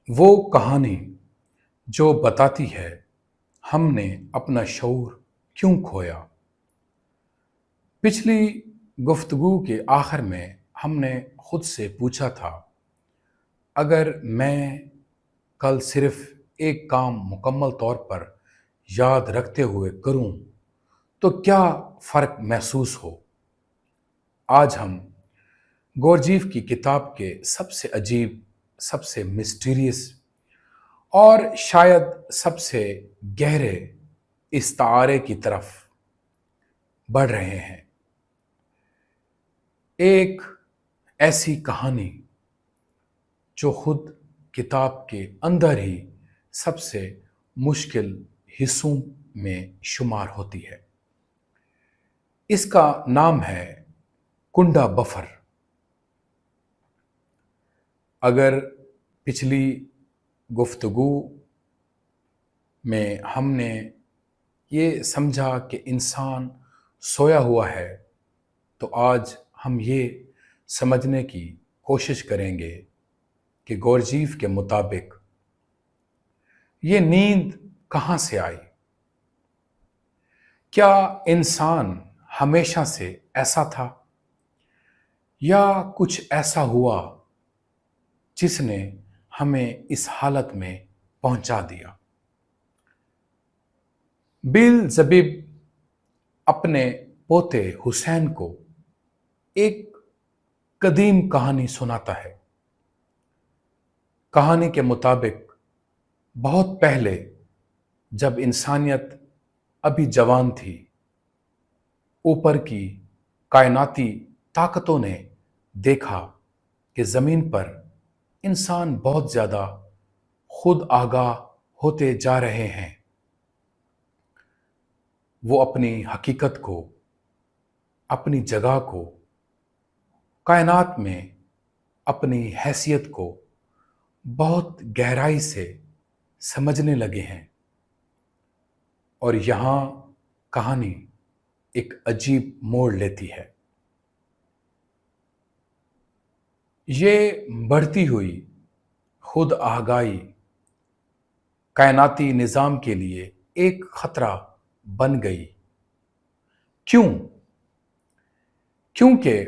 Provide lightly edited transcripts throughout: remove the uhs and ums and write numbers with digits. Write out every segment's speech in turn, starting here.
وہ کہانی جو بتاتی ہے ہم نے اپنا شعور کیوں کھویا۔ پچھلی گفتگو کے آخر میں ہم نے خود سے پوچھا تھا، اگر میں کل صرف ایک کام مکمل طور پر یاد رکھتے ہوئے کروں تو کیا فرق محسوس ہو۔ آج ہم گورجیف کی کتاب کے سب سے عجیب، سب سے مسٹیریس اور شاید سب سے گہرے استعارے کی طرف بڑھ رہے ہیں۔ ایک ایسی کہانی جو خود کتاب کے اندر ہی سب سے مشکل حصوں میں شمار ہوتی ہے۔ اس کا نام ہے کنڈا بفر۔ اگر پچھلی گفتگو میں ہم نے یہ سمجھا کہ انسان سویا ہوا ہے، تو آج ہم یہ سمجھنے کی کوشش کریں گے کہ گورجیف کے مطابق یہ نیند کہاں سے آئی۔ کیا انسان ہمیشہ سے ایسا تھا یا کچھ ایسا ہوا جس نے ہمیں اس حالت میں پہنچا دیا۔ بیل زبیب اپنے پوتے حسین کو ایک قدیم کہانی سناتا ہے۔ کہانی کے مطابق بہت پہلے، جب انسانیت ابھی جوان تھی، اوپر کی کائناتی طاقتوں نے دیکھا کہ زمین پر انسان بہت زیادہ خود آگاہ ہوتے جا رہے ہیں۔ وہ اپنی حقیقت کو، اپنی جگہ کو، کائنات میں اپنی حیثیت کو بہت گہرائی سے سمجھنے لگے ہیں۔ اور یہاں کہانی ایک عجیب موڑ لیتی ہے۔ یہ بڑھتی ہوئی خود آگاہی کائناتی نظام کے لیے ایک خطرہ بن گئی۔ کیوں؟ کیونکہ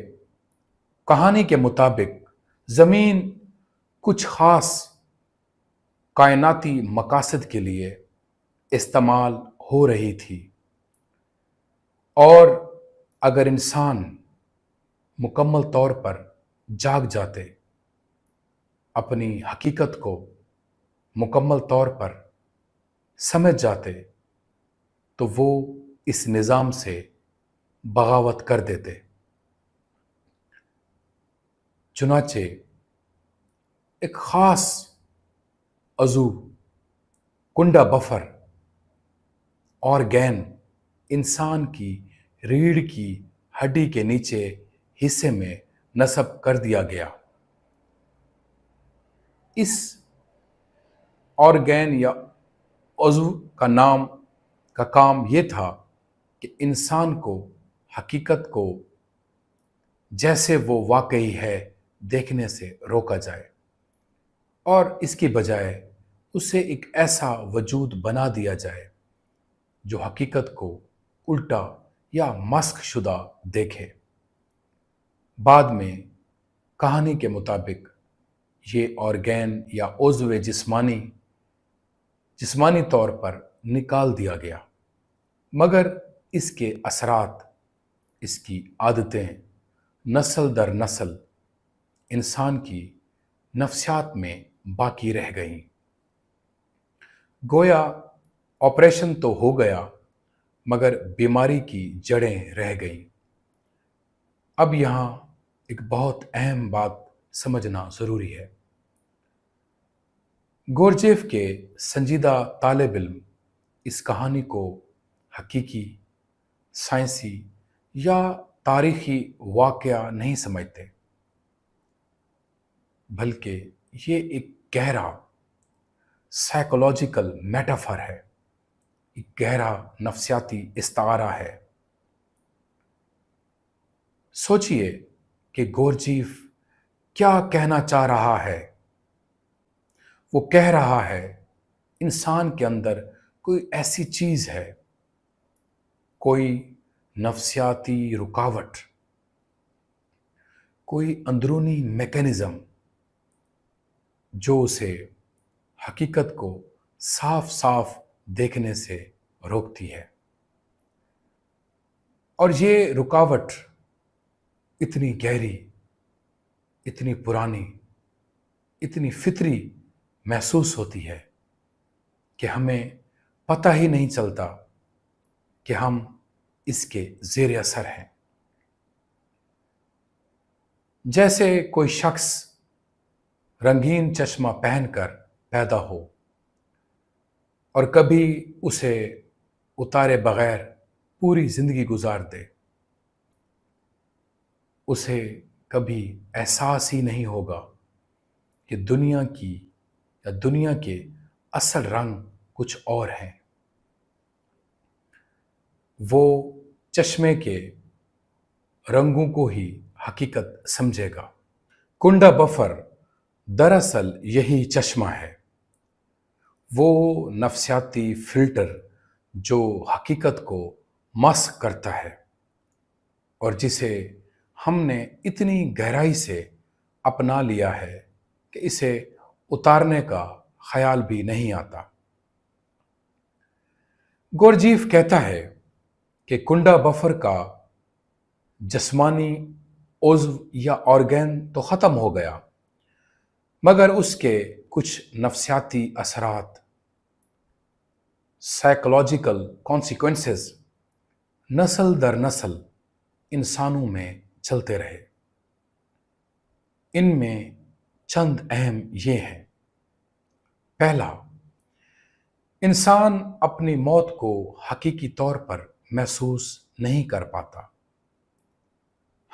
کہانی کے مطابق زمین کچھ خاص کائناتی مقاصد کے لیے استعمال ہو رہی تھی، اور اگر انسان مکمل طور پر جاگ جاتے، اپنی حقیقت کو مکمل طور پر سمجھ جاتے، تو وہ اس نظام سے بغاوت کر دیتے۔ چنانچہ ایک خاص عضو، کنڈا بفر آرگین، انسان کی ریڑھ کی ہڈی کے نیچے حصے میں نصب کر دیا گیا۔ اس آرگین یا عضو کا کام یہ تھا کہ انسان کو حقیقت کو جیسے وہ واقعی ہے دیکھنے سے روکا جائے، اور اس کی بجائے اسے ایک ایسا وجود بنا دیا جائے جو حقیقت کو الٹا یا مسخ شدہ دیکھے۔ بعد میں کہانی کے مطابق یہ آرگین یا عضو جسمانی طور پر نکال دیا گیا، مگر اس کے اثرات، اس کی عادتیں نسل در نسل انسان کی نفسیات میں باقی رہ گئیں۔ گویا آپریشن تو ہو گیا، مگر بیماری کی جڑیں رہ گئیں۔ اب یہاں ایک بہت اہم بات سمجھنا ضروری ہے۔ گورجیف کے سنجیدہ طالب علم اس کہانی کو حقیقی، سائنسی یا تاریخی واقعہ نہیں سمجھتے، بلکہ یہ ایک گہرا سائیکولوجیکل میٹافر ہے، ایک گہرا نفسیاتی استعارہ ہے۔ سوچئے کہ گورجیف کیا کہنا چاہ رہا ہے۔ وہ کہہ رہا ہے انسان کے اندر کوئی ایسی چیز ہے، کوئی نفسیاتی رکاوٹ، کوئی اندرونی میکینزم جو اسے حقیقت کو صاف صاف دیکھنے سے روکتی ہے۔ اور یہ رکاوٹ اتنی گہری، اتنی پرانی، اتنی فطری محسوس ہوتی ہے کہ ہمیں پتہ ہی نہیں چلتا کہ ہم اس کے زیر اثر ہیں۔ جیسے کوئی شخص رنگین چشمہ پہن کر پیدا ہو اور کبھی اسے اتارے بغیر پوری زندگی گزار دے، اسے کبھی احساس ہی نہیں ہوگا کہ دنیا کی یا دنیا کے اصل رنگ کچھ اور ہیں۔ وہ چشمے کے رنگوں کو ہی حقیقت سمجھے گا۔ کنڈا بفر دراصل یہی چشمہ ہے، وہ نفسیاتی فلٹر جو حقیقت کو مسخ کرتا ہے اور جسے ہم نے اتنی گہرائی سے اپنا لیا ہے کہ اسے اتارنے کا خیال بھی نہیں آتا۔ گورجیف کہتا ہے کہ کنڈا بفر کا جسمانی عضو یا آرگن تو ختم ہو گیا، مگر اس کے کچھ نفسیاتی اثرات، سائیکولوجیکل کانسیکوینسز نسل در نسل انسانوں میں چلتے رہے۔ ان میں چند اہم یہ ہیں۔ پہلا، انسان اپنی موت کو حقیقی طور پر محسوس نہیں کر پاتا۔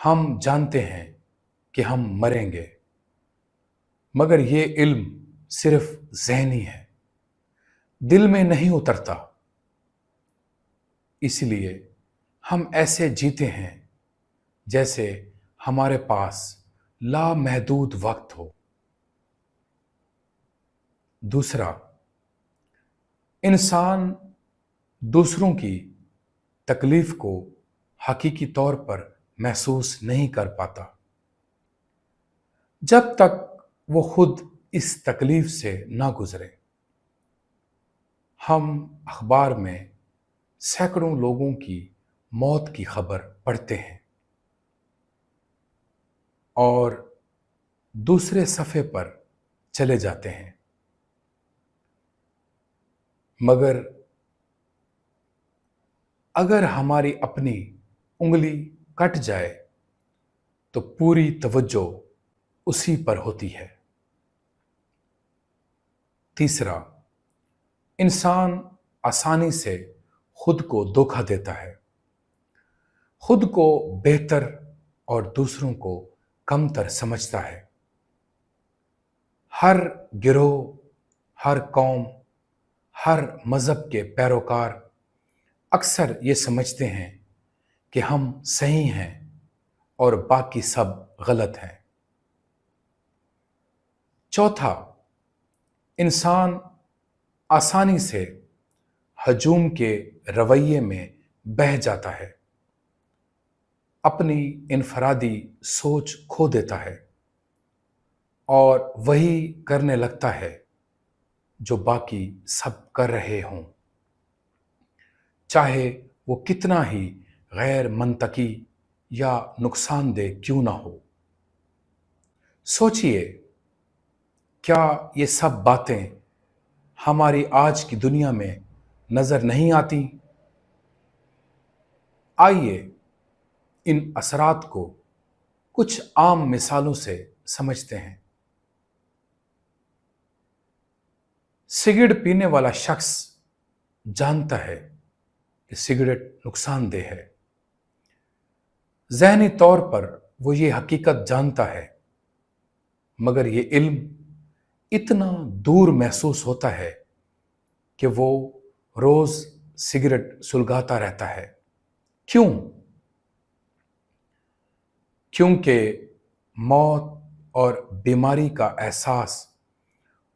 ہم جانتے ہیں کہ ہم مریں گے، مگر یہ علم صرف ذہنی ہے، دل میں نہیں اترتا۔ اس لیے ہم ایسے جیتے ہیں جیسے ہمارے پاس لامحدود وقت ہو۔ دوسرا، انسان دوسروں کی تکلیف کو حقیقی طور پر محسوس نہیں کر پاتا جب تک وہ خود اس تکلیف سے نہ گزرے۔ ہم اخبار میں سینکڑوں لوگوں کی موت کی خبر پڑھتے ہیں اور دوسرے صفحے پر چلے جاتے ہیں، مگر اگر ہماری اپنی انگلی کٹ جائے تو پوری توجہ اسی پر ہوتی ہے۔ تیسرا، انسان آسانی سے خود کو دھوکہ دیتا ہے، خود کو بہتر اور دوسروں کو کمتر سمجھتا ہے۔ ہر گروہ، ہر قوم، ہر مذہب کے پیروکار اکثر یہ سمجھتے ہیں کہ ہم صحیح ہیں اور باقی سب غلط ہیں۔ چوتھا، انسان آسانی سے ہجوم کے رویے میں بہہ جاتا ہے، اپنی انفرادی سوچ کھو دیتا ہے اور وہی کرنے لگتا ہے جو باقی سب کر رہے ہوں، چاہے وہ کتنا ہی غیر منطقی یا نقصان دہ کیوں نہ ہو۔ سوچئے، کیا یہ سب باتیں ہماری آج کی دنیا میں نظر نہیں آتی؟ آئیے ان اثرات کو کچھ عام مثالوں سے سمجھتے ہیں۔ سگریٹ پینے والا شخص جانتا ہے کہ سگریٹ نقصان دہ ہے، ذہنی طور پر وہ یہ حقیقت جانتا ہے، مگر یہ علم اتنا دور محسوس ہوتا ہے کہ وہ روز سگریٹ سلگاتا رہتا ہے۔ کیوں؟ کیونکہ موت اور بیماری کا احساس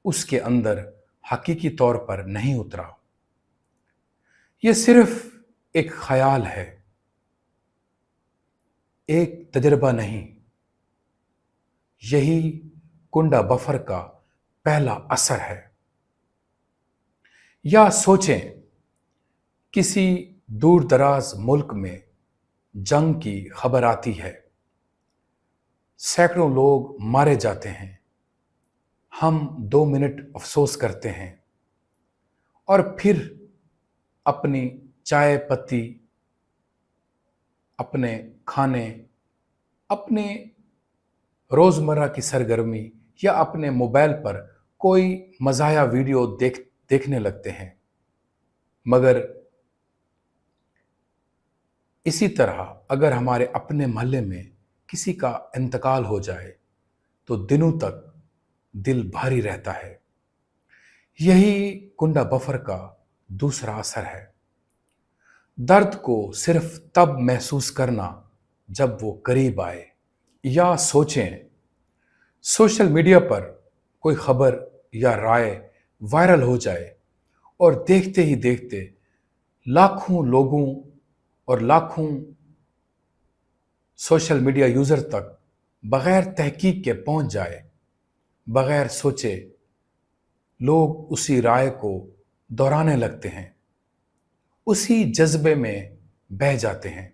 اس کے اندر حقیقی طور پر نہیں اترا۔ یہ صرف ایک خیال ہے، ایک تجربہ نہیں۔ یہی کنڈا بفر کا پہلا اثر ہے۔ یا سوچیں، کسی دور دراز ملک میں جنگ کی خبر آتی ہے، سینکڑوں لوگ مارے جاتے ہیں، ہم 2 منٹ افسوس کرتے ہیں اور پھر اپنی چائے پتی، اپنے کھانے، اپنے روزمرہ کی سرگرمی یا اپنے موبائل پر کوئی مزاحیہ ویڈیو دیکھنے لگتے ہیں۔ مگر اسی طرح اگر ہمارے اپنے محلے میں کسی کا انتقال ہو جائے تو دنوں تک دل بھاری رہتا ہے۔ یہی کنڈا بفر کا دوسرا اثر ہے۔ درد کو صرف تب محسوس کرنا جب وہ قریب آئے۔ یا سوچیں، سوشل میڈیا پر کوئی خبر یا رائے وائرل ہو جائے اور دیکھتے ہی دیکھتے لاکھوں لوگوں اور لاکھوں سوشل میڈیا یوزر تک بغیر تحقیق کے پہنچ جائے، بغیر سوچے لوگ اسی رائے کو دہرانے لگتے ہیں، اسی جذبے میں بہہ جاتے ہیں۔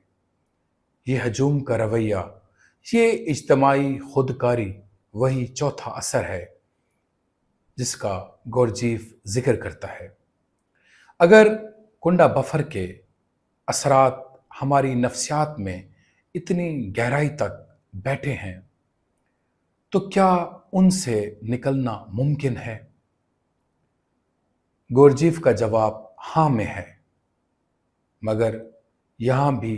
یہ ہجوم کا رویہ، یہ اجتماعی خودکاری وہی چوتھا اثر ہے جس کا گورجیف ذکر کرتا ہے۔ اگر کنڈا بفر کے اثرات ہماری نفسیات میں اتنی گہرائی تک بیٹھے ہیں تو کیا ان سے نکلنا ممکن ہے؟ گورجیف کا جواب ہاں میں ہے، مگر یہاں بھی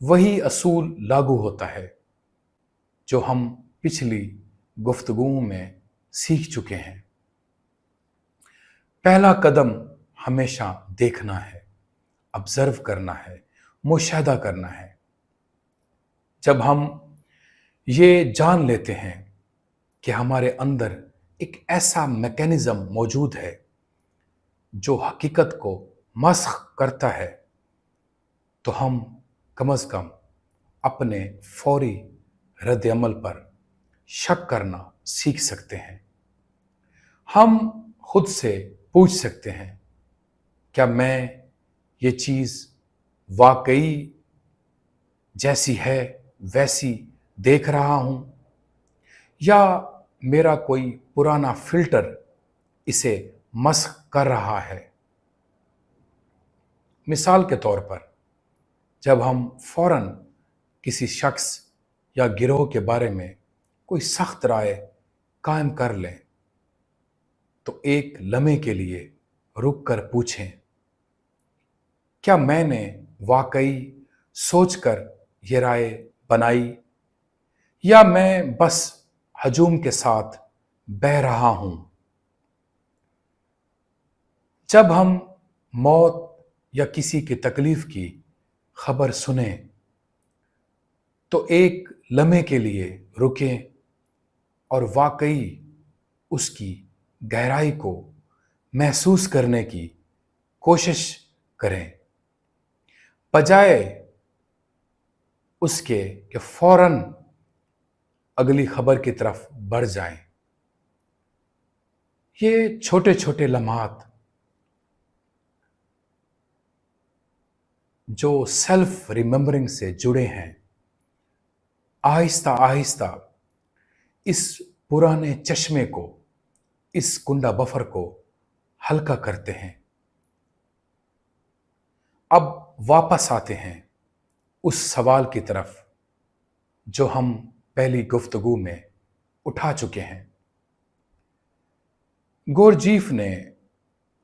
وہی اصول لاگو ہوتا ہے جو ہم پچھلی گفتگوؤں میں سیکھ چکے ہیں۔ پہلا قدم ہمیشہ دیکھنا ہے، آبزرو کرنا ہے، مشاہدہ کرنا ہے۔ جب ہم یہ جان لیتے ہیں کہ ہمارے اندر ایک ایسا میکینزم موجود ہے جو حقیقت کو مسخ کرتا ہے، تو ہم کم از کم اپنے فوری رد عمل پر شک کرنا سیکھ سکتے ہیں۔ ہم خود سے پوچھ سکتے ہیں، کیا میں یہ چیز واقعی جیسی ہے ویسی دیکھ رہا ہوں، یا میرا کوئی پرانا فلٹر اسے مسخ کر رہا ہے؟ مثال کے طور پر، جب ہم فوراً کسی شخص یا گروہ کے بارے میں کوئی سخت رائے قائم کر لیں تو ایک لمحے کے لیے رک کر پوچھیں، کیا میں نے واقعی سوچ کر یہ رائے بنائی، یا میں بس ہجوم کے ساتھ بہہ رہا ہوں؟ جب ہم موت یا کسی کی تکلیف کی خبر سنیں تو ایک لمحے کے لیے رکیں اور واقعی اس کی گہرائی کو محسوس کرنے کی کوشش کریں، بجائے اس کے کہ فوراً اگلی خبر کی طرف بڑھ جائیں۔ یہ چھوٹے چھوٹے لمحات جو سیلف ریممبرنگ سے جڑے ہیں، آہستہ آہستہ اس پرانے چشمے کو، اس کنڈا بفر کو ہلکا کرتے ہیں۔ اب واپس آتے ہیں اس سوال کی طرف جو ہم پہلی گفتگو میں اٹھا چکے ہیں۔ گورجیف نے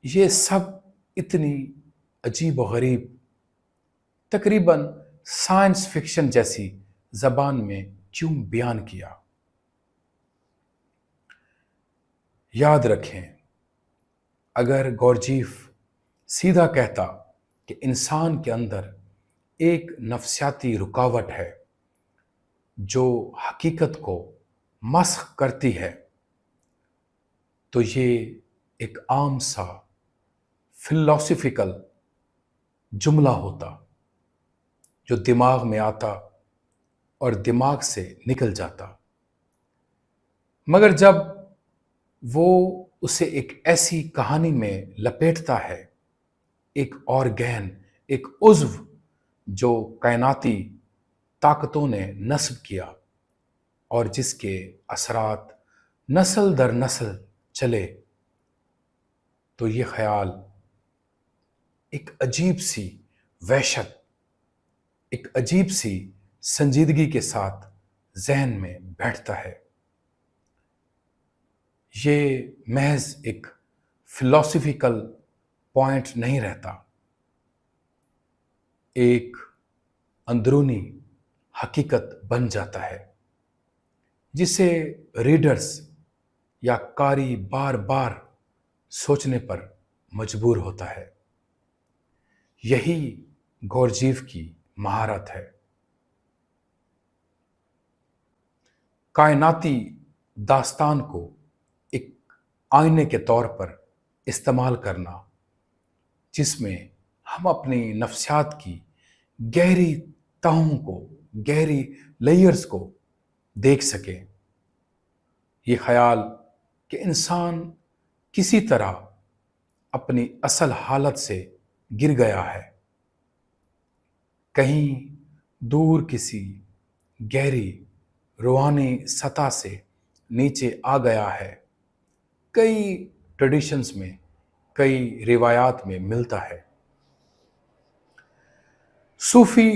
یہ سب اتنی عجیب و غریب، تقریباً سائنس فکشن جیسی زبان میں کیوں بیان کیا؟ یاد رکھیں، اگر گورجیف سیدھا کہتا کہ انسان کے اندر ایک نفسیاتی رکاوٹ ہے جو حقیقت کو مسخ کرتی ہے، تو یہ ایک عام سا فلسفیکل جملہ ہوتا جو دماغ میں آتا اور دماغ سے نکل جاتا، مگر جب وہ اسے ایک ایسی کہانی میں لپیٹتا ہے، ایک آرگین، ایک عضو جو کائناتی طاقتوں نے نصب کیا اور جس کے اثرات نسل در نسل چلے، تو یہ خیال ایک عجیب سی وحشت، ایک عجیب سی سنجیدگی کے ساتھ ذہن میں بیٹھتا ہے۔ یہ محض ایک فلسفیکل پوائنٹ نہیں رہتا، ایک اندرونی حقیقت بن جاتا ہے جسے ریڈرز یا قاری بار بار سوچنے پر مجبور ہوتا ہے۔ یہی گورجیف کی مہارت ہے۔ کائناتی داستان کو ایک آئینے کے طور پر استعمال کرنا، جس میں ہم اپنی نفسیات کی گہری تہوں کو، گہری لیئرز کو دیکھ سکیں۔ یہ خیال کہ انسان کسی طرح اپنی اصل حالت سے گر گیا ہے، کہیں دور کسی گہری روحانی سطح سے نیچے آ گیا ہے، کئی ٹریڈیشنز میں، کئی روایات میں ملتا ہے۔ صوفی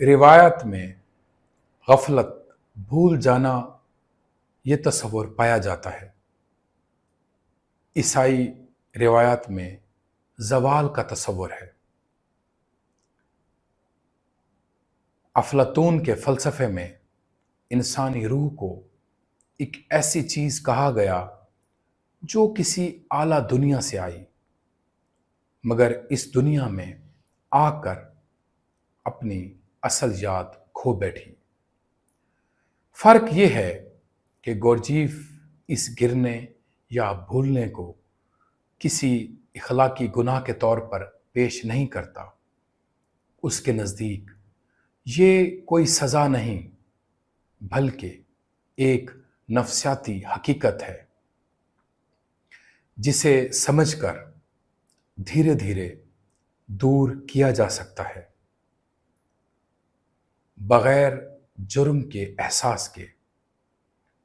روایت میں غفلت، بھول جانا، یہ تصور پایا جاتا ہے۔ عیسائی روایات میں زوال کا تصور ہے۔ افلاطون کے فلسفے میں انسانی روح کو ایک ایسی چیز کہا گیا جو کسی اعلیٰ دنیا سے آئی، مگر اس دنیا میں آ کر اپنی اصل یاد کھو بیٹھی۔ فرق یہ ہے کہ گورجیف اس گرنے یا بھولنے کو کسی اخلاقی گناہ کے طور پر پیش نہیں کرتا۔ اس کے نزدیک یہ کوئی سزا نہیں، بلکہ ایک نفسیاتی حقیقت ہے جسے سمجھ کر دھیرے دھیرے دور کیا جا سکتا ہے، بغیر جرم کے احساس کے،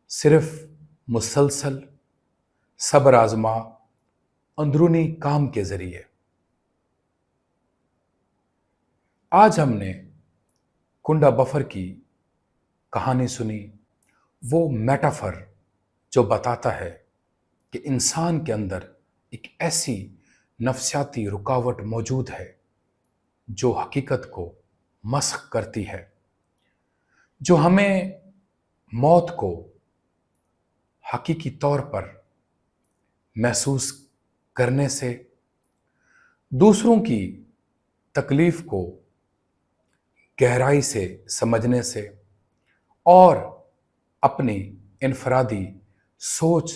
صرف مسلسل صبر آزما اندرونی کام کے ذریعے۔ آج ہم نے کنڈا بفر کی کہانی سنی، وہ میٹافر جو بتاتا ہے کہ انسان کے اندر ایک ایسی نفسیاتی رکاوٹ موجود ہے جو حقیقت کو مسخ کرتی ہے، جو ہمیں موت کو حقیقی طور پر محسوس کرنے سے، دوسروں کی تکلیف کو گہرائی سے سمجھنے سے اور اپنی انفرادی سوچ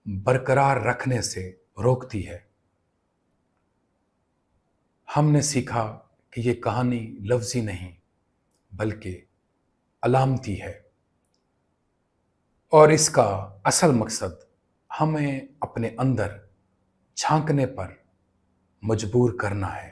برقرار رکھنے سے روکتی ہے۔ ہم نے سیکھا کہ یہ کہانی لفظی نہیں بلکہ علامتی ہے، اور اس کا اصل مقصد ہمیں اپنے اندر جھانکنے پر مجبور کرنا ہے۔